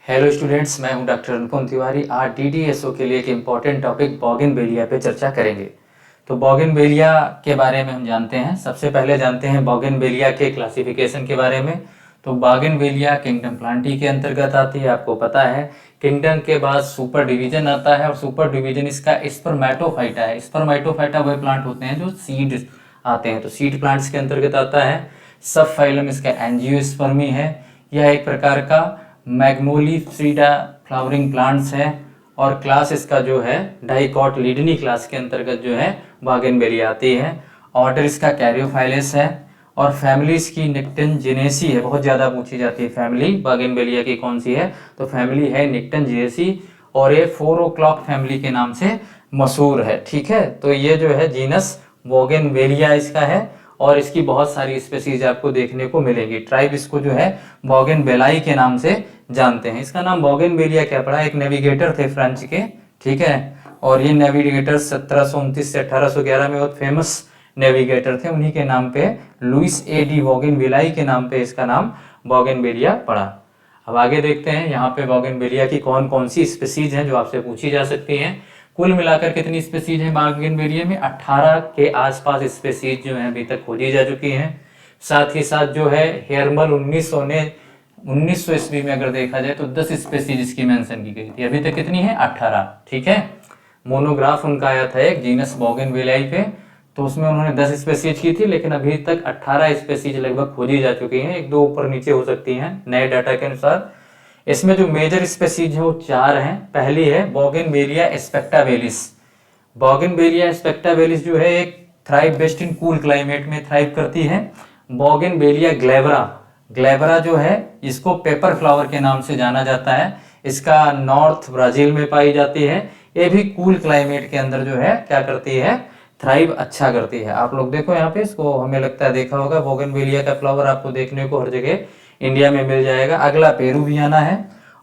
Hello students, मैं हूं doctor अनुपम तिवारी। आज डीडीएसओ के लिए एक इम्पॉर्टेंट टॉपिक बोगनवेलिया पे चर्चा करेंगे। तो बोगनवेलिया के बारे में हम जानते हैं। सबसे पहले जानते हैं बोगनवेलिया के क्लासिफिकेशन के बारे में। तो बोगनवेलिया किंगडम प्लांटी के अंतर्गत आती है, आपको पता है। किंगडम के बाद सुपर डिवीजन आता है और सुपर डिवीजन इसका स्पर्मेटोफाइटा है। स्पर्मेटोफाइटा वह प्लांट होते हैं जो सीड आते हैं, तो सीड प्लांट्स के अंतर्गत आता है। सब फाइलम इसका एंजियोस्पर्मी है। यह एक प्रकार का मैग्नोलिफिडा फ्लावरिंग प्लांट्स है और क्लास इसका जो है डाइकोटिलीडनी क्लास के अंतर्गत जो है बोगनवेलिया आती है। ऑर्डर इसका कैरियोफाइलस है और फैमिली इसकी निक्टेंजिनेसी है। बहुत ज़्यादा पूछी जाती है फैमिली बोगनवेलिया की कौन सी है, तो फैमिली है निक्टेंजिनेसी और ये 4 o'clock फैमिली के नाम से मशहूर है। ठीक है, तो ये जो है जीनस बोगनवेलिया इसका है और इसकी बहुत सारी स्पेसीज आपको देखने को मिलेंगी। ट्राइब इसको जो है बोगनवेलाई के नाम से जानते हैं। इसका नाम बोगनवेलिया क्या पड़ा, एक नेविगेटर थे फ्रेंच के, ठीक है। और ये नेविगेटर 1729 से 1811 में बहुत फेमस नेविगेटर थे। उन्हीं के नाम पे लुइस ए डी बोगनवेलाई के नाम पे इसका नाम बोगनवेलिया पड़ा। अब आगे देखते हैं यहाँ पे बोगनवेलिया की कौन कौन सी स्पेसीज हैं जो आपसे पूछी जा सकती हैं। कुल मिलाकर कितनी स्पेसीज हैं बोगनवेलिया में? 18 के आसपास स्पेसीज जो हैं अभी तक खोजी जा चुकी हैं। साथ ही साथ जो है हेयरमल 1900 ईस्वी में अगर देखा जाए तो 10 स्पेसीज इसकी मेंशन की गई थी। अभी तक कितनी है? 18। ठीक है, मोनोग्राफ उनका आया था एक जीनस बोगनवेलियाई पे, तो उसमें उन्होंने 10 स्पेसीज की थी, लेकिन अभी तक 18 स्पेसीज लगभग खोजी जा चुकी हैं। एक दो ऊपर नीचे हो सकती हैं नए डाटा के अनुसार। इसमें जो मेजर स्पेसीज है वो 4 हैं। पहली है बोगनवेलिया स्पेक्टावेलिस। बोगनवेलिया स्पेक्टावेलिस जो है एक thrive best in cool climate में थ्राइव करती है। बोगनवेलिया ग्लेबरा, ग्लेबरा जो है इसको पेपर फ्लावर के नाम से जाना जाता है। इसका नॉर्थ ब्राजील में पाई जाती है। ये भी कूल क्लाइमेट के अंदर जो है क्या करती है, थ्राइव अच्छा करती है। आप लोग देखो यहाँ पे, इसको हमें लगता है देखा होगा। बोगनवेलिया का फ्लावर आपको देखने को हर जगह इंडिया में मिल जाएगा। अगला पेरुवियाना है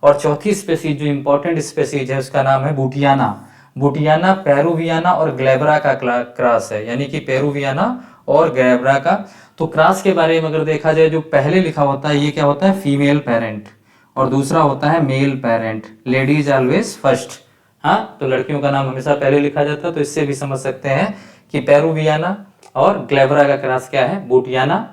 और चौथी स्पेसीज जो इंपॉर्टेंट स्पेसीज है उसका नाम है बुटियाना। बुटियाना पेरुवियाना और ग्लेबरा का क्रॉस है, यानी कि पेरुवियाना और ग्लेबरा का। तो क्रॉस के बारे में अगर देखा जाए, जो पहले लिखा होता है ये क्या होता है, फीमेल पेरेंट, और दूसरा होता है male parent. Ladies always first. हाँ, तो लड़कियों का नाम हमेशा पहले लिखा जाता है। तो इससे भी समझ सकते हैं कि पेरुवियाना और ग्लेबरा का क्रॉस क्या है, बुटियाना।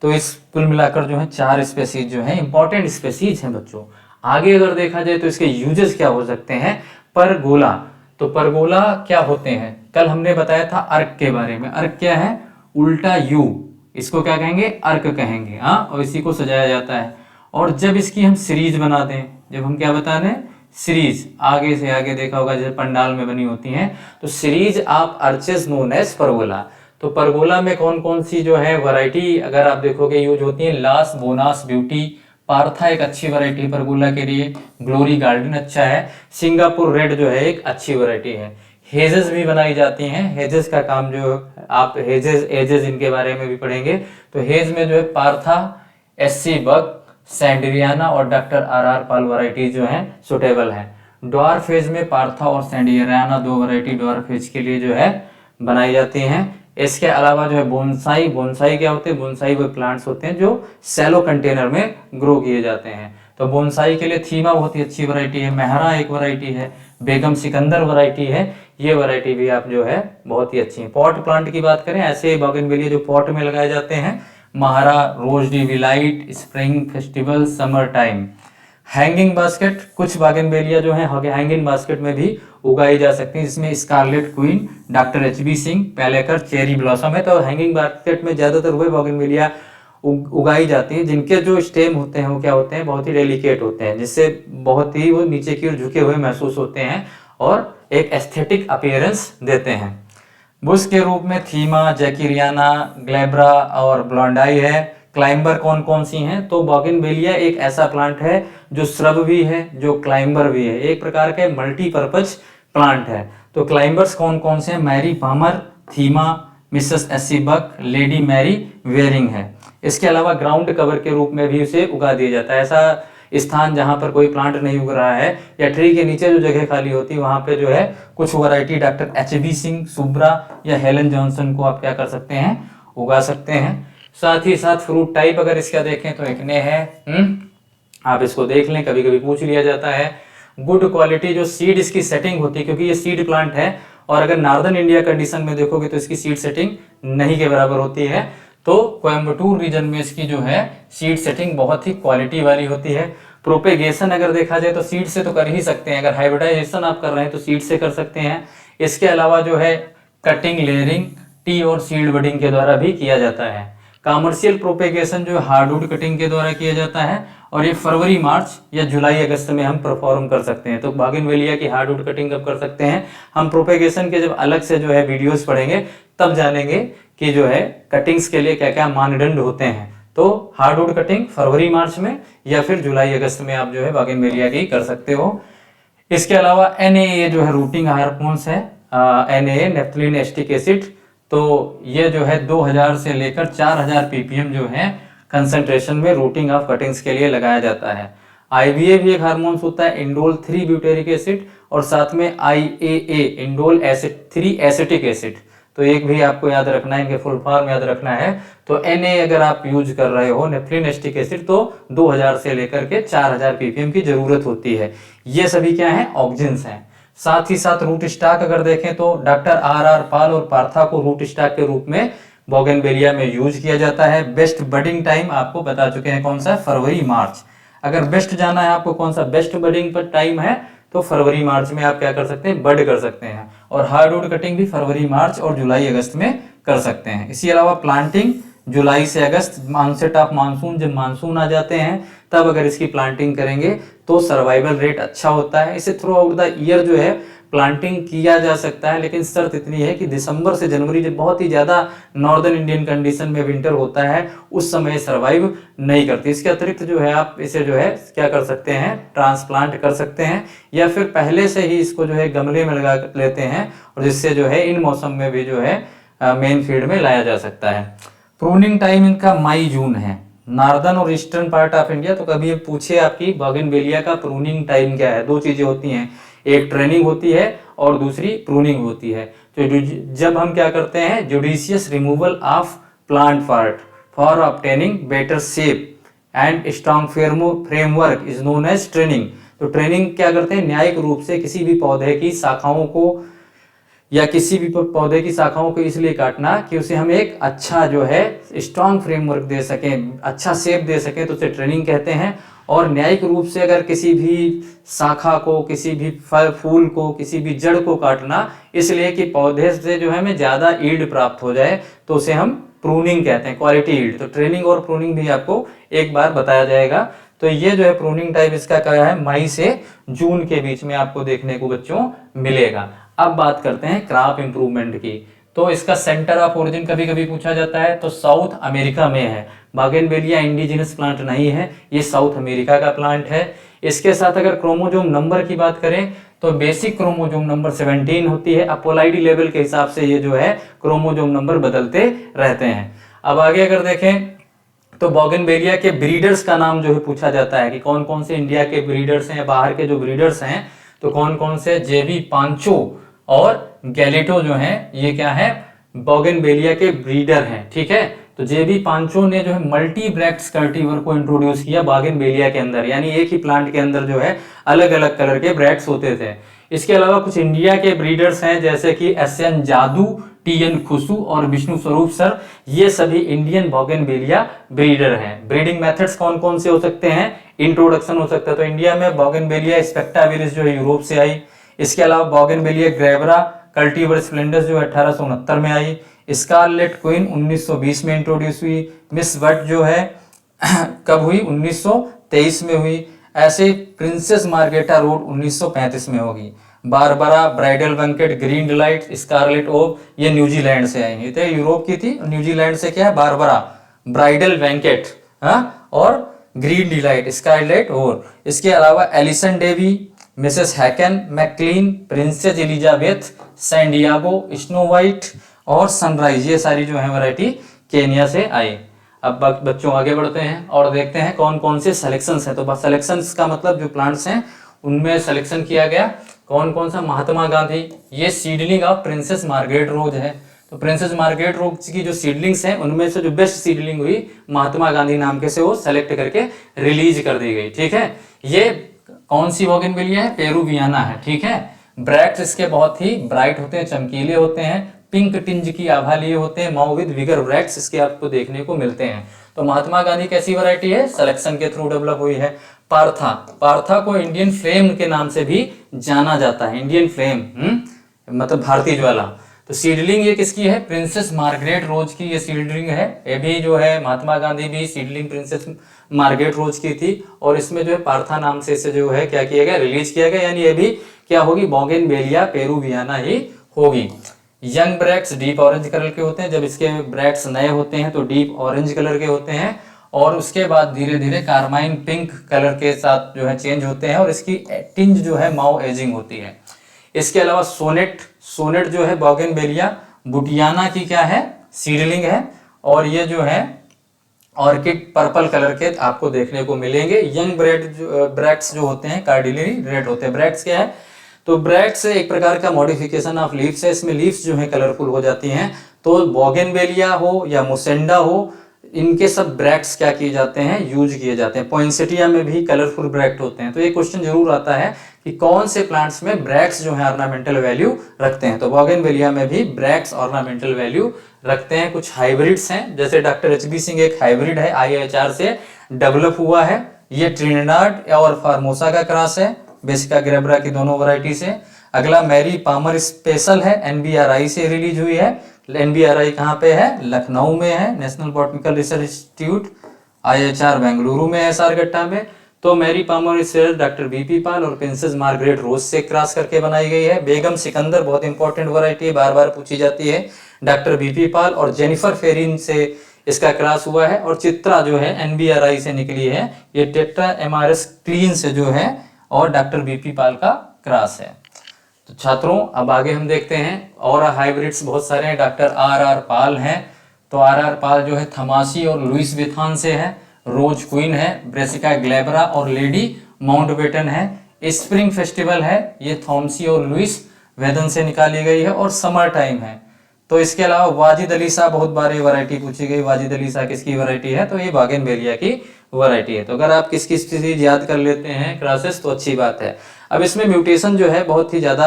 तो इस कुल मिलाकर जो है 4 स्पेसीज जो है इंपॉर्टेंट स्पेसीज हैं बच्चों। आगे अगर देखा जाए तो इसके यूजेस क्या हो सकते हैं। परगोला, तो परगोला क्या होते हैं, कल हमने बताया था अर्क के बारे में। अर्क क्या है, उल्टा यू, इसको क्या कहेंगे, अर्क कहेंगे। हाँ, और इसी को सजाया जाता है। और जब इसकी हम सीरीज बना दें, जब हम क्या बता दें, सीरीज, आगे से आगे देखा होगा जैसे पंडाल में बनी होती हैं, तो सीरीज आप अर्चेस नोन एज परगोला। तो परगोला में कौन कौन सी जो है वैरायटी अगर आप देखोगे यूज होती है, लास बोनास ब्यूटी, पार्था एक अच्छी वैरायटी परगोला के लिए, ग्लोरी गार्डन अच्छा है, सिंगापुर रेड जो है एक अच्छी वैरायटी है। हेजेस भी बनाई जाती हैं। हेजेस का काम जो आप हेजेस एजेस इनके बारे में भी पढ़ेंगे। तो हेज में जो है पार्था, एससी बग, सैंडरियाना और डॉक्टर आर पाल वैरायटी जो है सुटेबल है। ड्वार्फ फेज में पार्था और सैंडरियाना दो वैरायटी ड्वार्फ फेज के लिए जो है बनाई जाती हैं। इसके अलावा जो है बोनसाई, बोनसाई क्या होते हैं, बोनसाई वो प्लांट्स होते हैं जो सैलो कंटेनर में ग्रो किए जाते हैं। तो बोनसाई के लिए थीमा बहुत ही अच्छी वैरायटी है, मेहरा एक वैरायटी है, बेगम सिकंदर वैरायटी है। ये वैरायटी भी आप जो है बहुत ही अच्छी है। पॉट प्लांट की बात करें, ऐसे बोगनवेलिया जो पॉट में लगाए जाते हैं, महारा, रोज डी विलाइट, spring festival, summer time. Hanging basket, कुछ बोगनवेलिया जो है हैंगिंग बास्केट में भी उगाई जा सकती है, जिसमें scarlet queen, doctor HB Singh, Palekar, cherry blossom है। तो हैंगिंग बास्केट में ज्यादातर वही बोगनवेलिया उगाई जाती है जिनके जो स्टेम होते हैं वो क्या होते हैं, बहुत ही डेलिकेट होते हैं, जिससे बहुत ही वो नीचे की ओर झुके हुए महसूस होते हैं और एक एस्थेटिक अपीयरेंस देते हैं। बुश के रूप में थीमा, जैकिरियाना, ग्लेब्रा और ब्लॉन्डाई है। क्लाइंबर कौन कौन सी हैं, तो बोगनवेलिया एक ऐसा प्लांट है जो श्रब भी है, जो क्लाइंबर भी है, एक प्रकार का मल्टीपर्पज प्लांट है। तो क्लाइंबर्स कौन कौन से हैं, मैरी पामर, थीमा, मिसेस एसी बक, लेडी मैरी वेयरिंग है। इसके अलावा ग्राउंड कवर के रूप में भी उसे उगा दिया जाता है। ऐसा स्थान जहां पर कोई प्लांट नहीं उग रहा है या ट्री के नीचे जो जगह खाली होती है वहां पे जो है कुछ variety doctor HB Singh, Subra या हेलन जॉनसन को आप क्या कर सकते हैं, उगा सकते हैं। साथ ही साथ फ्रूट टाइप अगर इसका देखें तो एकने है, आप इसको देख लें, कभी कभी पूछ लिया जाता है। गुड क्वालिटी जो सीड इसकी सेटिंग होती है, क्योंकि ये सीड प्लांट है और अगर नॉर्दर्न इंडिया कंडीशन में देखोगे तो इसकी सीड सेटिंग नहीं के बराबर होती है। तो कोयम्बटूर रीजन में इसकी जो है सीड सेटिंग बहुत ही क्वालिटी वाली होती है। प्रोपेगेशन अगर देखा जाए तो सीड से तो कर ही सकते हैं, अगर हाइब्रिडाइजेशन आप कर रहे हैं तो सीड से कर सकते हैं। इसके अलावा जो है कटिंग, लेयरिंग, टी और सीड बडिंग के द्वारा भी किया जाता है। कमर्शियल प्रोपेगेशन जो हार्डवुड कटिंग के द्वारा किया जाता है और ये फरवरी, मार्च या जुलाई, अगस्त में हम परफॉर्म कर सकते हैं। तो बोगनवेलिया की हार्डवुड कटिंग कब कर सकते हैं? हम प्रोपेगेशन के जब अलग से जो है वीडियोस पढ़ेंगे तब जानेंगे कि जो है कटिंग्स के लिए क्या क्या मानदंड होते हैं। तो हार्डवुड कटिंग फरवरी, मार्च में या फिर जुलाई, अगस्त में आप जो है बोगनवेलिया की कर सकते हो। इसके अलावा NAA जो है रूटिंग हार्मोन्स है, NAA नेफ्थलीन एस्टिक एसिड, तो ये जो है 2000 से लेकर 4000 ppm जो है कंसंट्रेशन में रूटिंग ऑफ कटिंग्स के लिए लगाया जाता है। IBA भी एक हार्मोन्स होता है, इंडोल 3 ब्यूटेरिक एसिड, और साथ में IAA इंडोल 3 एसिटिक एसिड। तो एक भी आपको याद रखना है, इनके फुल फॉर्म याद रखना है। तो NA अगर आप यूज कर रहे हो नेफ्थलीन एस्टिक एसिड, तो 2000 से लेकर के 4000 ppm की जरूरत होती है। ये सभी क्या है? ऑक्सिन्स हैं। साथ ही साथ रूट स्टॉक अगर देखें तो डॉक्टर RR पाल और पार्था को रूट स्टॉक के रूप में बोगनवेलिया में यूज किया जाता है। बेस्ट बडिंग टाइम आपको बता चुके हैं कौन सा है? फरवरी, मार्च। अगर बेस्ट जाना है आपको कौन सा बेस्ट बडिंग पर टाइम है, तो फरवरी, मार्च में आप क्या कर सकते हैं? बड कर सकते हैं। और हार्डवुड कटिंग भी फरवरी, मार्च और जुलाई, अगस्त में कर सकते हैं। इसी अलावा प्लांटिंग जुलाई से अगस्त, ऑनसेट ऑफ मानसून, जब मानसून आ जाते हैं तब अगर इसकी प्लांटिंग करेंगे तो सर्वाइवल रेट अच्छा होता है। इसे थ्रू आउट द ईयर जो है प्लांटिंग किया जा सकता है, लेकिन शर्त इतनी है कि दिसंबर से जनवरी जब बहुत ही ज्यादा नॉर्दर्न इंडियन कंडीशन में विंटर होता है उस समय सर्वाइव नहीं करती। इसके अतिरिक्त जो है आप इसे जो है क्या कर सकते हैं? ट्रांसप्लांट कर सकते हैं, या फिर पहले से ही इसको जो है गमले में लगा लेते हैं, और जिससे जो है इन मौसम में भी जो है मेन फील्ड में लाया जा सकता है। प्रूनिंग टाइम इनका मई, जून है, नॉर्दर्न और ईस्टर्न पार्ट ऑफ इंडिया। तो कभी ये पूछे आपकी बोगनवेलिया का प्रूनिंग टाइम क्या है? दो चीजें होती हैं, एक ट्रेनिंग होती है और दूसरी प्रूनिंग होती है। तो जब हम क्या करते हैं? Judicious removal of plant part for obtaining better shape and strong framework is known as training. तो ट्रेनिंग क्या करते हैं? न्यायिक रूप से किसी भी पौधे की शाखाओं को या किसी भी पौधे की शाखाओं को इसलिए काटना कि उसे हम एक अच्छा जो है स्ट्रॉन्ग फ्रेमवर्क दे सकें, अच्छा शेप दे सकें, तो उसे ट्रेनिंग कहते हैं। और न्यायिक रूप से अगर किसी भी शाखा को, किसी भी फल फूल को, किसी भी जड़ को काटना इसलिए कि पौधे से जो है हमें ज्यादा ईल्ड प्राप्त हो जाए, तो उसे हम प्रूनिंग कहते हैं, क्वालिटी ईल्ड। तो ट्रेनिंग और प्रूनिंग भी आपको एक बार बताया जाएगा। तो ये जो है प्रूनिंग टाइप इसका क्या है? मई से जून के बीच में आपको देखने को बच्चों मिलेगा। अब बात करते हैं क्रॉप इंप्रूवमेंट की। तो इसका सेंटर ऑफ ओरिजिन कभी कभी पूछा जाता है, तो साउथ अमेरिका में है। बोगनवेलिया इंडिजिनस प्लांट नहीं है, ये साउथ अमेरिका का प्लांट है। इसके साथ अगर क्रोमोजोम नंबर की बात करें तो बेसिक क्रोमोजोम नंबर 17 होती है। अपोलाइडी लेवल के हिसाब से ये जो है क्रोमोजोम नंबर बदलते रहते हैं। अब आगे अगर देखें तो बोगनवेलिया के ब्रीडर्स का नाम जो है पूछा जाता है कि कौन कौन से इंडिया के ब्रीडर्स हैं, बाहर के जो ब्रीडर्स हैं तो कौन कौन से? JB पांचो और गैलेटो जो हैं ये क्या है? बोगनवेलिया के ब्रीडर हैं। ठीक है, तो JB पांचो ने जो है मल्टी ब्रैक्ट्स कल्टीवर को इंट्रोड्यूस किया बोगनवेलिया के अंदर, यानी एक ही प्लांट के अंदर जो है अलग अलग कलर के ब्रैक्ट्स होते थे। इसके अलावा कुछ इंडिया के ब्रीडर्स हैं जैसे कि SN जादू, TN खुशू और विष्णु स्वरूप सर, ये सभी इंडियन बोगनवेलिया ब्रीडर हैं। ब्रीडिंग मेथड्स कौन कौन से हो सकते हैं? इंट्रोडक्शन हो सकता है, तो इंडिया में बोगनवेलिया स्पेक्टाविरिस जो है यूरोप से आई। इसके अलावा बोगनवेलिया ग्रेवरा कल्टीवर स्प्लेंडस जो 1869 में आई। स्कारलेट क्वीन 1920 में इंट्रोड्यूस हुई। मिस बट जो है कब हुई? 1923 में हुई। ऐसे प्रिंसेस मार्गेटा रोड 1935 में होगी। Barbara, Bridal Banquet, Green Delight, Scarlet ओव ये न्यूजीलैंड से आई। ये यूरोप की थी, न्यूजीलैंड से क्या है? बारबरा, ब्राइडल वेंकेट, हाँ, और ग्रीन डिलाइट, स्कारलेट ओव। इसके अलावा Alison Davey, Mrs Hacken, McLean, princess Elizabeth, San Diego, snow white और सनराइज, ये सारी जो है वैरायटी केनिया से आई। अब बच्चों आगे बढ़ते हैं और देखते हैं कौन कौन से सिलेक्शंस हैं। तो सिलेक्शंस का मतलब जो प्लांट्स हैं उनमें सिलेक्शन किया गया कौन कौन सा? महात्मा गांधी, ये सीडलिंग ऑफ प्रिंसेस मार्गरेट रोज है। तो प्रिंसेस मार्गारेट रोज की जो सीडलिंग्स हैं उनमें से जो बेस्ट सीडलिंग हुई महात्मा गांधी नाम के से वो सेलेक्ट करके रिलीज कर दी गई। ठीक है, ये कौन सी बोगनवेलिया है? पेरुवियाना है। ठीक है, ब्रैक्ट्स इसके बहुत ही ब्राइट होते हैं, चमकीले होते हैं, पिंक टिंज की आभा लिए होते हैं, माउ विद विगर ब्रैक्ट्स इसके आपको देखने को मिलते हैं। तो महात्मा गांधी कैसी वैरायटी है? सिलेक्शन के थ्रू डेवलप हुई है। पार्था, पार्था को इंडियन फ्लेम के नाम से भी जाना जाता है, इंडियन फ्लेम मतलब भारतीय ज्वाला। तो सीडलिंग ये किसकी है? प्रिंसेस मार्गारेट रोज की ये सीडलिंग है। ये भी जो है महात्मा गांधी भी सीडलिंग प्रिंसेस मार्गारेट रोज की थी, और इसमें जो है पार्था नाम से इसे जो है क्या किया गया? रिलीज किया गया, यानी ये भी क्या होगी? बोगनवेलिया पेरुवियाना ही होगी। Young bracts deep orange colour के होते हैं, जब इसके ब्रैक्ट्स नए होते हैं तो डीप ऑरेंज कलर के होते हैं, और उसके बाद धीरे धीरे कार्माइन पिंक कलर के साथ जो है चेंज होते हैं, और इसकी टिंज जो है माउ एजिंग होती है। इसके अलावा सोनेट, सोनेट जो है बोगनवेलिया बुटियाना की क्या है? सीडलिंग है, और ये जो है ऑर्किड पर्पल कलर के आपको देखने को मिलेंगे। यंग ब्रैक्ट्स जो होते हैं कार्डिनली रेड होते हैं। ब्रैक्ट्स क्या है? तो ब्रैक्ट्स एक प्रकार का मॉडिफिकेशन ऑफ लीव्स है, इसमें लीव्स जो है कलरफुल हो जाती हैं। तो बोगनवेलिया हो या मुसेंडा हो, इनके सब ब्रैक्ट्स क्या किए जाते हैं? यूज किए जाते हैं। पॉइंसेटिया में भी कलरफुल ब्रैक्ट होते हैं। तो ये क्वेश्चन जरूर आता है कि कौन से प्लांट्स में ब्रैक्ट्स जो है ऑर्नामेंटल वैल्यू रखते हैं। तो बोगनवेलिया में भी ब्रैक्ट्स ऑर्नामेंटल वैल्यू रखते हैं। कुछ हाइब्रिड्स हैं, जैसे डॉक्टर एचबी सिंह एक हाइब्रिड है, IIHR से डेवलप हुआ है। ये ट्रिनिडाड और फार्मोसा का क्रॉस है, बेसिका ग्रेबरा की दोनों वैरायटी से। अगला मैरी पामर स्पेशल है, NBRI से रिलीज हुई है। NBRI कहाँ पे है? लखनऊ में है, National Botanical Research Institute. IIHR Bengaluru में है, सारगट्टा में। तो Mary Palmer research doctor BP Pal और प्रिंसेस मार्गारेट रोज से क्रॉस करके बनाई गई है। बेगम सिकंदर बहुत इंपॉर्टेंट वैरायटी है, बार बार पूछी जाती है, डॉक्टर BP पाल और जेनिफर फेरिन से इसका क्रॉस हुआ है। और चित्रा जो है NBRI से निकली है, ये टेट्रा MRS क्लीन से जो है और डॉक्टर BP पाल का क्रॉस है। तो छात्रों अब आगे हम देखते हैं, और हाइब्रिड्स बहुत सारे हैं। डॉक्टर RR पाल हैं, तो RR पाल जो है थमासी और लुइस विथान से है। रोज क्वीन है, ब्रेसिका ग्लेबरा और लेडी माउंटबेटन है। स्प्रिंग फेस्टिवल है, ये थॉमसी और लुइस वेदन से निकाली गई है। और समर टाइम है। तो इसके अलावा वाजिद अलीसा, बहुत बार ये वैरायटी पूछी गई, वाजिद अलीसा किसकी वैरायटी है? तो ये बोगनवेलिया की वैरायटी है। तो अगर आप किस किस चीज याद कर लेते हैं क्रॉसेस तो अच्छी बात है। अब इसमें म्यूटेशन जो है बहुत ही ज्यादा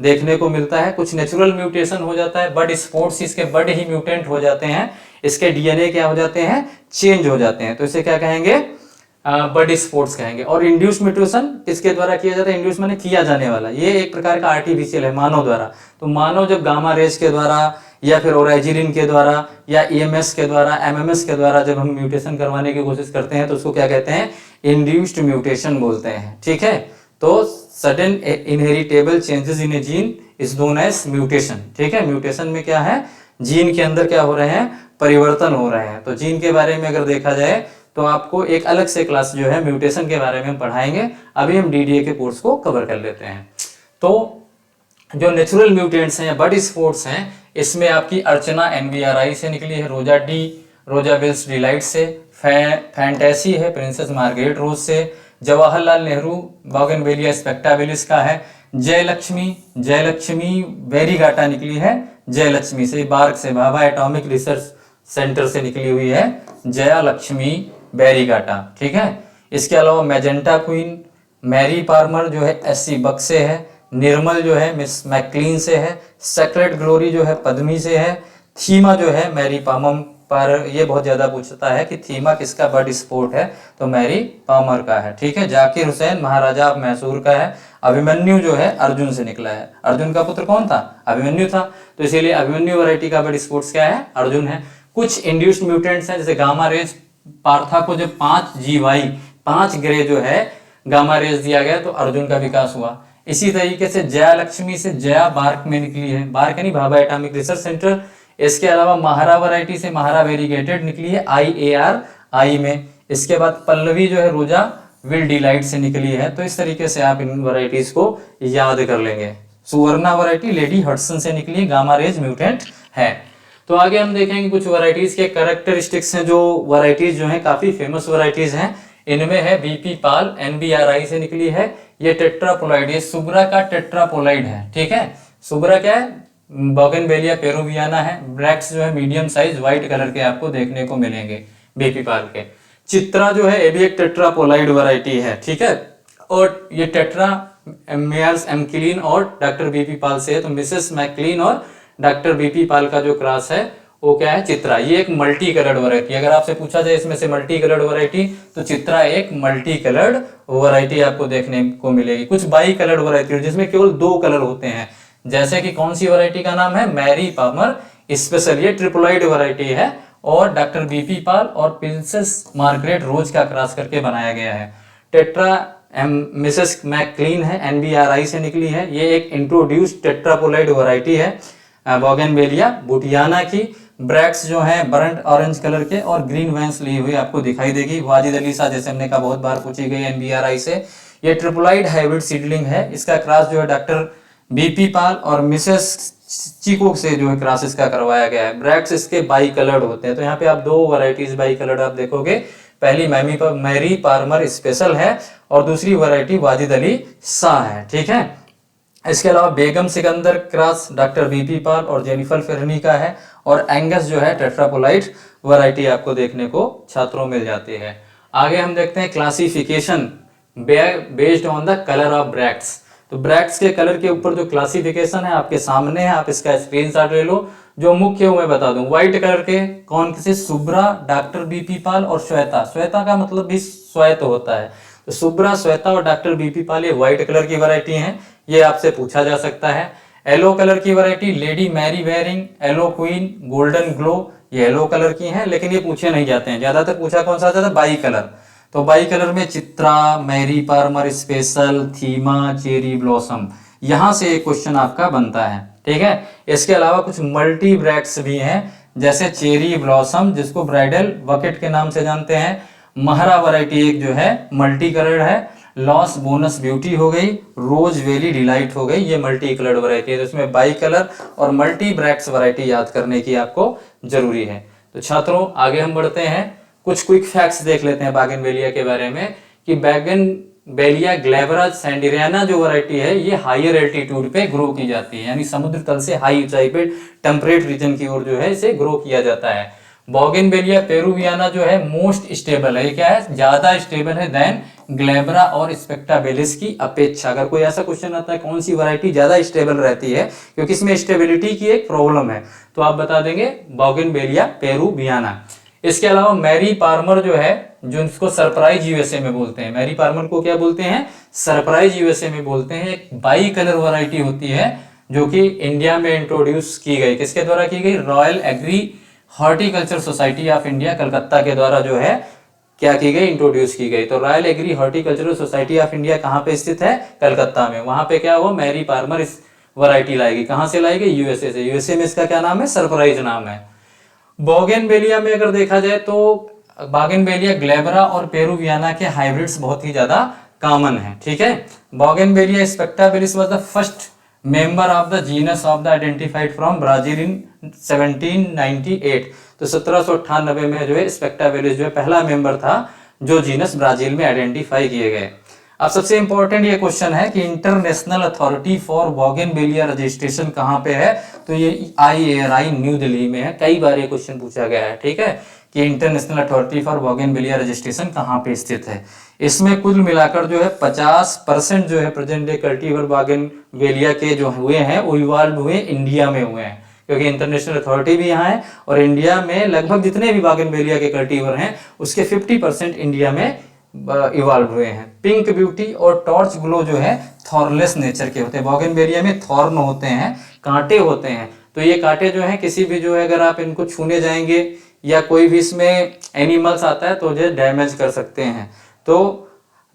देखने को मिलता है। कुछ नेचुरल म्यूटेशन हो जाता है, बड स्पोर्ट्स इसके बड ही म्यूटेंट हो जाते हैं, इसके DNA क्या हो जाते हैं? चेंज हो जाते हैं, तो इसे क्या कहेंगे? बड स्पोर्ट्स कहेंगे। और इंड्यूस म्यूटेशन किसके द्वारा किया जाता है? इंड्यूस माने किया जाने वाला, ये एक प्रकार का आर्टिफिशियल है, मानव द्वारा। तो मानव जब गामा रेज के द्वारा या फिर ओराइजिलिन के द्वारा या EMS के द्वारा, MMS के द्वारा जब हम म्यूटेशन करवाने की कोशिश करते हैं तो उसको क्या कहते हैं? इंड्यूस्ड म्यूटेशन बोलते हैं। ठीक है, तो sudden inheritable changes in a gene is known as mutation. ठीक है, म्यूटेशन में क्या है? जीन के अंदर क्या हो रहे हैं? परिवर्तन हो रहे हैं। तो जीन के बारे में अगर देखा जाए तो आपको एक अलग से क्लास जो है म्यूटेशन के बारे में हम पढ़ाएंगे। अभी हम DDA के कोर्स को कवर कर लेते हैं। तो जो नेचुरल म्यूटेंट्स हैं, बड स्पोर्ट्स हैं, इसमें आपकी अर्चना NBRI से निकली है, रोजा D, रोजा विल्स डिलाइट से, फैंटेसी है प्रिंसेस मार्गारेट रोज से, जवाहरलाल नेहरू बोगनवेलिया स्पेक्टाबिलिस का है, जयलक्ष्मी वेरीगाटा निकली है, जयलक्ष्मी से, बार्क से, भाभा एटॉमिक रिसर्च सेंटर से निकली हुई है जयलक्ष्मी वेरीगाटा। ठीक है, इसके अलावा मैजेंटा क्वीन मैरी पार्मर जो है SC बक से है, निर्मल जो है मिस मैकक्लीन से है, सेक्रेट ग्लोरी जो है पद्मी से है, थीमा जो है मैरी पामम पर, ये बहुत ज्यादा पूछता है कि थीमा किसका बड स्पोर्ट है? तो मैरी पामर का है। ठीक है, जाकिर हुसैन महाराजा ऑफ मैसूर का है, अभिमन्यु जो है अर्जुन से निकला है। अर्जुन का पुत्र कौन था? अभिमन्यु था, तो इसीलिए अभिमन्यु वैरायटी का बड स्पोर्ट्स क्या है? अर्जुन है। कुछ इंड्यूस्ड म्यूटेंट्स हैं, जैसे गामा रेज, पार्था को जब 5GY 5 ग्रे जो है गामा रेज दिया गया तो अर्जुन का विकास हुआ। इसी तरीके से जयलक्ष्मी से जया बार्क में निकली है, बार्क यानी भाभा एटॉमिक रिसर्च सेंटर। इसके अलावा महारा वैरायटी से महारा वेरीगेटेड निकली है IARI में। इसके बाद पल्लवी जो है रोजा विल डिलाइट से निकली है। तो इस तरीके से आप इन वैरायटीज को याद कर लेंगे। सुवर्णा वैरायटी लेडी हडसन से निकली, गामा रेज म्यूटेंट है। तो आगे हम देखेंगे कुछ वैरायटीज के कैरेक्टरिस्टिक्स हैं, जो वैरायटीज जो हैं काफी फेमस वैरायटीज हैं। इनमें है BP पाल NBRI से निकली है, ये टेट्रापोलाइड, ये सुब्रा का टेट्रापोलाइड है। ठीक है, सुब्रा क्या है? बोगनवेलिया पेरुवियाना है। ब्रैक्ट्स जो है मीडियम साइज व्हाइट कलर के आपको देखने को मिलेंगे बीपी पाल के। चित्रा जो है ये भी एक टेट्रापोलाइड वैरायटी है, ठीक है। और ये टेट्रा मेयर्स एमक्लीन और डॉक्टर बीपी पाल से है, तो मिसेस मैकलीन और डॉक्टर बीपी पाल का जो क्रॉस है वो क्या है, चित्रा। ये एक मल्टी कलर्ड वैरायटी, अगर आपसे पूछा जाए इसमें से मल्टी कलर्ड वैरायटी, तो चित्रा एक मल्टी कलर्ड वैरायटी आपको देखने को मिलेगी। कुछ बाई कलर्ड वैरायटी जिसमें केवल 2 कलर होते हैं, जैसे कि कौन सी वैरायटी का नाम है, मैरी पामर स्पेशल, ये ट्रिपलोइड वैरायटी है और डॉक्टर बीपी पाल और प्रिंसेस मार्गरेट रोज का क्रॉस करके बनाया गया है। टेट्रा मिसेस मैकक्लीन है, NBRI से निकली है, ये एक इंट्रोड्यूस्ड टेट्रापोलाइड वैरायटी है बोगनवेलिया बुटियाना की। ब्रैक्ट्स जो है बर्न्ट ऑरेंज कलर के और ग्रीन वेंस ली हुई आपको दिखाई देगी। वाजिद अलीसा जैसे हमने कहा बहुत बार पूछी गई NBRI से। ये ट्रिपलोइड हाइब्रिड सीडलिंग है, इसका क्रॉस जो है डॉक्टर बीपी पाल और मिसेस चिको से जो है क्रॉस इसका करवाया गया है। ब्रैक्ट्स इसके बाई कलर्ड होते हैं, तो यहाँ पे आप 2 वैरायटीज बाई कलर्ड आप देखोगे। पहली मैरी पार्मर स्पेशल है और दूसरी वैरायटी वाजिद अली शाह है, ठीक है। इसके अलावा बेगम सिकंदर क्रॉस डॉक्टर बीपी पाल और जेनिफर फेरनी का है और एंगस जो है टेट्रापोलाइट वैरायटी आपको देखने को छात्रों मिल जाती है। आगे हम देखते हैं classification based on the colour of bracts. तो ब्रैक्ट्स के कलर के ऊपर जो क्लासिफिकेशन है आपके सामने है, आप इसका स्क्रीनशॉट ले लो। जो मुख्य हूं मैं बता दूं, व्हाइट कलर के कौन से, सुब्रा, डॉक्टर बीपी पाल और श्वेता। श्वेता का मतलब भी श्वेत होता है, तो सुब्रा, श्वेता और डॉक्टर बीपी पाल ये व्हाइट कलर की वैरायटी हैं, ये आपसे पूछा जा सकता है। येलो कलर की variety Lady Mary Wearing, yellow Queen, Golden Glow, ये येलो कलर की हैं, लेकिन ये पूछे नहीं जाते हैं। ज्यादातर पूछा कौन सा जाता है, बाई कलर। तो बाई कलर में Chitra, Mary Palmer special, Thimma, cherry blossom, यहां से एक क्वेश्चन आपका बनता है, ठीक है। इसके अलावा कुछ मल्टी ब्रैक्ट्स भी हैं, जैसे चेरी ब्लॉसम जिसको ब्राइडल बकेट के नाम से जानते हैं। महरा वैरायटी एक जो है मल्टी कलर्ड है। लॉस बोनस ब्यूटी हो गई, रोज वैली डिलाइट हो गई, ये मल्टी कलर्ड वैरायटी है। तो इसमें बाई कलर और मल्टी ब्रैक्ट्स वैरायटी याद करने की आपको जरूरी है। तो छात्रों आगे हम बढ़ते हैं, कुछ क्विक फैक्ट्स देख लेते हैं बोगनवेलिया के बारे में कि बोगनवेलिया ग्लैब्रा सैंडिरियाना जो वैरायटी है ये हायर एल्टीट्यूड पे ग्रो की जाती है, यानी समुद्र तल से हाई ऊंचाई पे टेम्परेट रीजन की ओर जो है इसे ग्रो किया जाता है। बोगनवेलिया पेरुवियाना जो है मोस्ट स्टेबल है, ये क्या है, ज्यादा स्टेबल है देन ग्लैब्रा और स्पेक्टाबिलिस की अपेक्षा। अगर कोई ऐसा क्वेश्चन आता है कौन सी वैरायटी ज्यादा स्टेबल रहती है, क्योंकि इसमें स्टेबिलिटी की एक प्रॉब्लम है, तो आप बता देंगे बोगनवेलिया पेरुवियाना। इसके अलावा मैरी पार्मर जो है, जो इसको सरप्राइज यूएसए में बोलते हैं, मैरी पार्मर को क्या बोलते हैं, सरप्राइज यूएसए में बोलते हैं। एक बाई कलर वैरायटी होती है जो कि इंडिया में इंट्रोड्यूस की गई, किसके द्वारा की गई, Royal Agri Horticulture Society of India Calcutta के द्वारा जो है क्या की गई, इंट्रोड्यूस की गई। तो Royal Agri Horticultural Society of India कहाँ पे स्थित है, कलकत्ता में। वहां पे क्या हुआ, मैरी पार्मर इस वैरायटी लाएगी, कहां से लाएगी, यूएसए से। यूएसए में इसका क्या नाम है, सरप्राइज नाम है। बोगनवेलिया में अगर देखा जाए तो बोगनवेलिया ग्लैब्रा और पेरुवियाना के हाइब्रिड्स बहुत ही ज्यादा कॉमन है, ठीक है। Bougainvillea spectabilis was the first member of the genus of the identified from Brazil in 1798। तो 1798 में जो है स्पेक्टाबिलिस जो है पहला मेंबर था जो जीनस ब्राजील में आइडेंटिफाई किए गए। अब सबसे इंपॉर्टेंट ये क्वेश्चन है कि international authority for bougainvillea registration कहाँ पे है, तो ये IARI न्यू दिल्ली में है। कई बार ये क्वेश्चन पूछा गया है, ठीक है, कि international authority for bougainvillea registration कहाँ पे स्थित है। इसमें कुल मिलाकर जो है 50% जो है प्रेजेंट डे कल्टीवेटर बोगनवेलिया के जो हुए हैं वो इवॉल्व हुए इंडिया में हुए हैं, क्योंकि इंटरनेशनल अथॉरिटी भी यहाँ है और इंडिया में लगभग जितने भी बोगनवेलिया के कल्टीवेटर हैं उसके 50% इंडिया में इवॉल्व हुए हैं। पिंक ब्यूटी और टॉर्च ग्लो जो है थॉर्नलेस नेचर के होते हैं। बोगनवेलिया में थॉर्न होते हैं, कांटे होते हैं, तो ये कांटे जो है किसी भी जो है अगर आप इनको छूने जाएंगे या कोई भी इसमें एनिमल्स आता है तो जो डैमेज कर सकते हैं। तो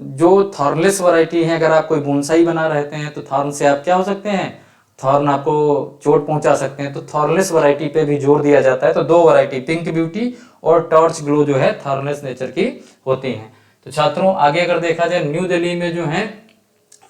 जो थॉर्नलेस वैरायटी है, अगर आप कोई बोनसाई बना रहते हैं तो थॉर्न से आप क्या हो सकते हैं, थॉर्न आपको चोट पहुंचा सकते हैं। तो थॉर्नलेस वैरायटी पे भी जोर दिया जाता है। तो 2 वैरायटी पिंक ब्यूटी और टॉर्च ग्लो जो है थॉर्नलेस नेचर की होती हैं। तो छात्रों आगे अगर देखा जाए न्यू दिल्ली में जो है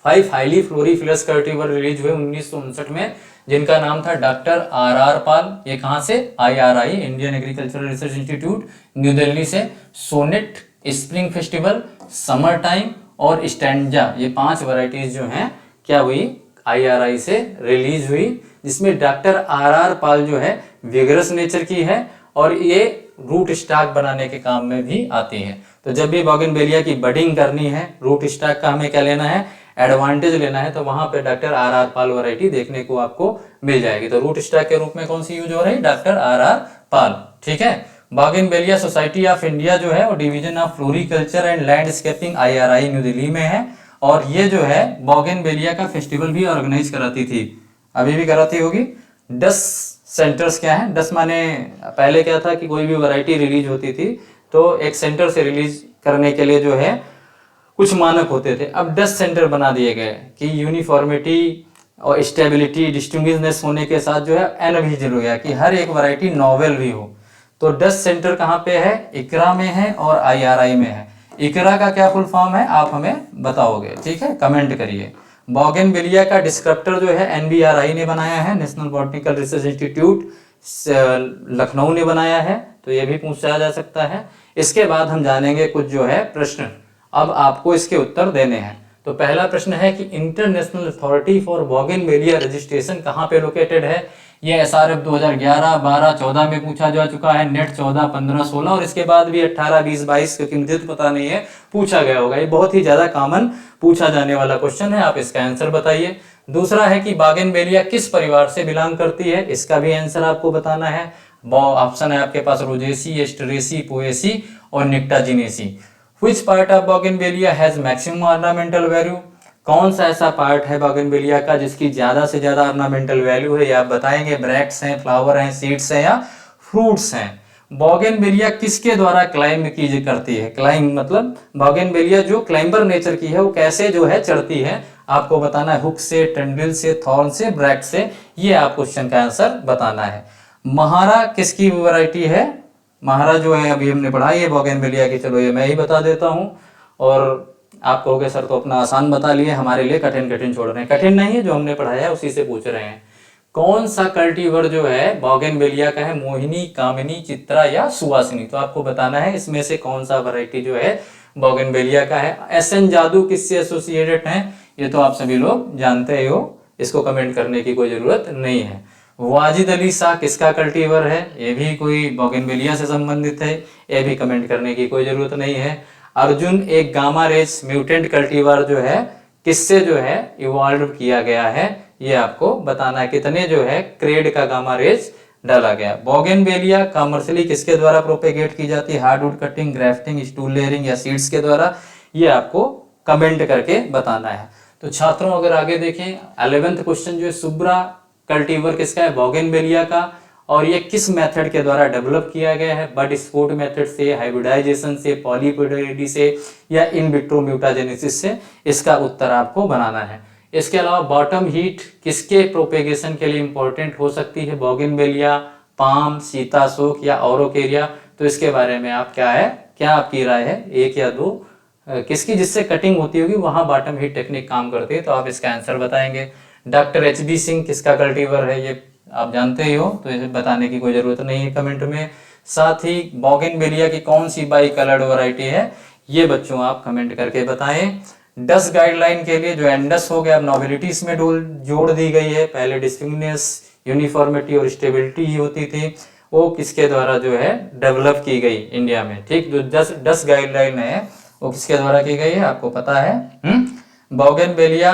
5 हाईली फ्लोरीफिलस कल्टीवेटर रिलीज हुए 1959 में, जिनका नाम था डॉक्टर RR पाल। ये कहां से, IRI Indian agricultural research institute new Delhi से। Sonnet, spring festival, summer time और स्टैंडजा, ये 5 वैरायटीज जो हैं क्या हुई, IRI से रिलीज हुई, जिसमें डॉक्टर RR पाल जो है विगरस नेचर की है और ये रूट स्टॉक बनाने के काम में भी आती है। तो जब भी बोगनवेलिया की बडिंग करनी है, रूट स्टॉक का हमें क्या लेना है, एडवांटेज लेना है, तो वहां पे डॉक्टर RR पाल वैरायटी देखने को आपको मिल जाएगी। तो रूट स्टॉक के रूप में कौन सी यूज हो रही है, डॉक्टर RR पाल। ठीक है। बोगनवेलिया सोसाइटी ऑफ इंडिया जो है वो division of floriculture and landscaping IRI new Delhi में है, और ये जो है बोगनवेलिया का फेस्टिवल भी ऑर्गेनाइज कराती थी, अभी भी कराती होगी। 10 सेंटर्स क्या है, 10 माने पहले क्या था कि कोई भी वैरायटी रिलीज होती थी तो एक सेंटर से रिलीज करने के लिए जो है कुछ मानक होते थे। अब 10 सेंटर बना दिए गए कि यूनिफॉर्मिटी और स्टेबिलिटी डिस्टिंग्विशनेस होने के साथ जो है एन विजिबल हो गया कि हर एक वैरायटी नॉवेल भी हो। तो 10 सेंटर कहाँ पे है, इकरा में है और IRI में है। इकरा का क्या फुल फॉर्म है आप हमें बताओगे, ठीक है, कमेंट करिए। बोगनवेलिया का डिस्क्रिप्टर जो है NBRI ने बनाया है, National Botanical Research institute Lucknow ने बनाया है, तो ये भी पूछा जा सकता है। इसके बाद हम जानेंगे कुछ जो है प्रश्न, अब आपको इसके उत्तर देने हैं। तो पहला प्रश्न है कि international authority for bougainvillea registration कहाँ पे लोकेटेड है। ये SRF 2011, 12, 14 में पूछा जा चुका है, नेट 14, 15, 16 और इसके बाद भी 18, 20, 22, क्योंकि मुझे तो पता नहीं है, पूछा गया होगा। ये बहुत ही ज्यादा कॉमन पूछा जाने वाला क्वेश्चन है, आप इसका आंसर बताइए। दूसरा है कि बोगनवेलिया किस परिवार से बिलोंग करती है, इसका भी आंसर आपको बताना है। ऑप्शन है आपके पास रोजेसी, एस्टरेसी, पोएसी और निक्टाजिनेसी। Which part of bougainvillea has maximum ornamental value? कौन सा ऐसा पार्ट है बोगनवेलिया का जिसकी ज्यादा से ज्यादा ऑर्नामेंटल वैल्यू है, या आप बताएंगे ब्रैक्ट्स हैं, फ्लावर हैं, सीड्स हैं या फ्रूट्स हैं। बोगनवेलिया किसके द्वारा क्लाइंब की करती है, क्लाइंब मतलब बोगनवेलिया जो क्लाइंबर नेचर की है वो कैसे जो है चढ़ती है, आपको बताना है। हुक से, टंडिल से, थॉर्न से, ब्रैक्ट से, ये आप क्वेश्चन का आंसर बताना है। महारा किसकी वैरायटी है, महारा जो है अभी हमने पढ़ाई है बोगनवेलिया की, चलो ये मैं ही बता देता हूँ। और आप कहोगे सर तो अपना आसान बता लिए, हमारे लिए कठिन कठिन छोड़ रहे हैं। कठिन नहीं है, जो हमने पढ़ाया है उसी से पूछ रहे हैं। कौन सा कल्टीवर जो है बोगनवेलिया का है, मोहिनी, कामिनी, चित्रा या सुवासिनी, तो आपको बताना है इसमें से कौन सा वैरायटी जो है बोगनवेलिया का है। SN जादू किससे एसोसिएटेड है, ये तो आप सभी लोग जानते हो, इसको कमेंट करने की कोई जरूरत नहीं है। वाजिद अली शाह किसका कल्टीवर है, ये भी कोई बोगनवेलिया से संबंधित है, ये भी कमेंट करने की कोई जरूरत नहीं है। अर्जुन एक गामा रेस म्यूटेंट कल्टीवर जो है किससे जो है इवॉल्व किया गया है, ये आपको बताना है। कितने जो है क्रेड का गामा रेस डाला गया। बोगनवेलिया कमर्शियली किसके द्वारा प्रोपेगेट की जाती है, hardwood cutting, grafting, stool layering या सीड्स के द्वारा, ये आपको कमेंट करके बताना है। तो छात्रों अगर आगे देखें 11th क्वेश्चन जो है, सुब्रा कल्टीवर किसका है, बोगनवेलिया का, और ये किस मेथड के द्वारा डेवलप किया गया है, बड स्पोर्ट मेथड से, हाइब्रिडाइजेशन से, पॉलीपेडोलिटी से या इन विट्रो म्यूटाजेनेसिस से, इसका उत्तर आपको बनाना है। इसके अलावा बॉटम हीट किसके प्रोपेगेशन के लिए इंपॉर्टेंट हो सकती है, बोगनवेलिया, पाम, सीताशोक या औरोकेरिया, तो इसके बारे में आप क्या आपकी राय है, एक या दो, किसकी जिससे कटिंग होती होगी वहां बॉटम हीट टेक्निक काम करती है, तो आप इसका आंसर बताएंगे। डॉक्टर HB सिंह किसका कल्टीवर है, ये आप जानते ही हो, तो इसे बताने की कोई जरूरत नहीं है कमेंट में। साथ ही बोगनवेलिया की कौन सी बाई कलर्ड वैरायटी है, ये बच्चों आप कमेंट करके बताएं। डस गाइडलाइन के लिए जो एंडस हो गया, अब नॉबिलिटी इसमें जोड़ दी गई है, पहले डिस्टिंक्टनेस, यूनिफॉर्मिटी और स्टेबिलिटी ही होती थी, वो किसके द्वारा जो है डेवलप की गई इंडिया में, ठीक। जो डस गाइडलाइन है वो किसके द्वारा की गई है, आपको पता है। बोगनवेलिया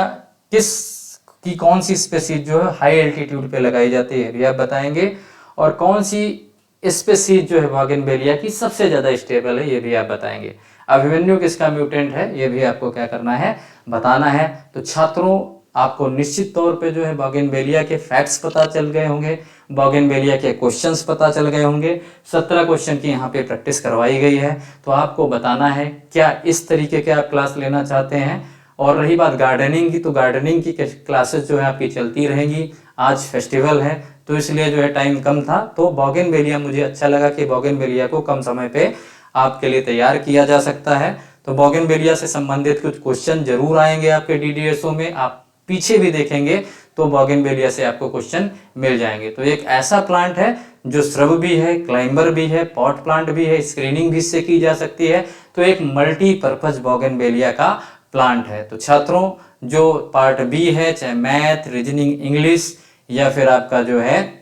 की कौन सी स्पेसीज जो है हाई एल्टीट्यूड पे लगाई जाती है, भी आप बताएंगे। और कौन सी स्पेसीज जो है बोगनवेलिया की सबसे ज्यादा स्टेबल है, ये भी आप बताएंगे। अभिमन्यु किसका म्यूटेंट है, ये भी आपको क्या करना है, बताना है। तो छात्रों आपको निश्चित तौर पे जो है बोगनवेलिया के फैक्ट्स पता चल गए होंगे, बोगनवेलिया के क्वेश्चंस पता चल गए होंगे। 17 क्वेश्चन की यहाँ पे प्रैक्टिस करवाई गई है, तो आपको बताना है क्या इस तरीके के आप क्लास लेना चाहते हैं। और रही बात गार्डनिंग की, तो गार्डनिंग की क्लासेस जो है आपकी चलती रहेंगी। आज फेस्टिवल है तो इसलिए जो है टाइम कम था, तो बोगनवेलिया मुझे अच्छा लगा कि बोगनवेलिया को कम समय पे आपके लिए तैयार किया जा सकता है। तो बोगनवेलिया से संबंधित कुछ क्वेश्चन जरूर आएंगे आपके DDSO में, आप पीछे भी देखेंगे तो बोगनवेलिया से आपको क्वेश्चन मिल जाएंगे। तो एक ऐसा प्लांट है जो श्रब भी है, क्लाइंबर भी है, पॉट प्लांट भी है, स्क्रीनिंग भी इससे की जा सकती है। तो एक मल्टीपर्पज बोगनवेलिया का प्लांट है। तो छात्रों जो पार्ट बी है, चाहे मैथ, रीजनिंग, इंग्लिश या फिर आपका जो है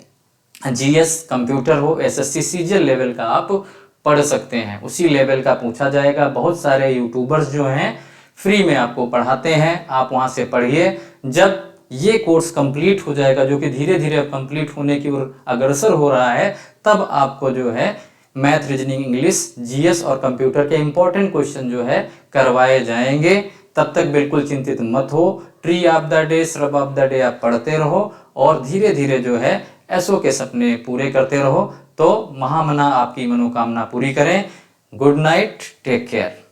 जीएस कंप्यूटर हो, एसएससी सीजीएल लेवल का आप पढ़ सकते हैं, उसी लेवल का पूछा जाएगा। बहुत सारे यूट्यूबर्स जो हैं फ्री में आपको पढ़ाते हैं, आप वहां से पढ़िए। जब ये कोर्स कंप्लीट हो जाएगा, जो कि धीरे धीरे अब कंप्लीट होने की ओर अग्रसर हो रहा है, तब आपको जो है मैथ, रीजनिंग, इंग्लिश, जीएस और कंप्यूटर के इंपॉर्टेंट क्वेश्चन जो है करवाए जाएंगे। तब तक बिल्कुल चिंतित मत हो, tree of the day, shrub of the day आप पढ़ते रहो और धीरे धीरे जो है एसओ के सपने पूरे करते रहो। तो महामना आपकी मनोकामना पूरी करें। Good night, take care.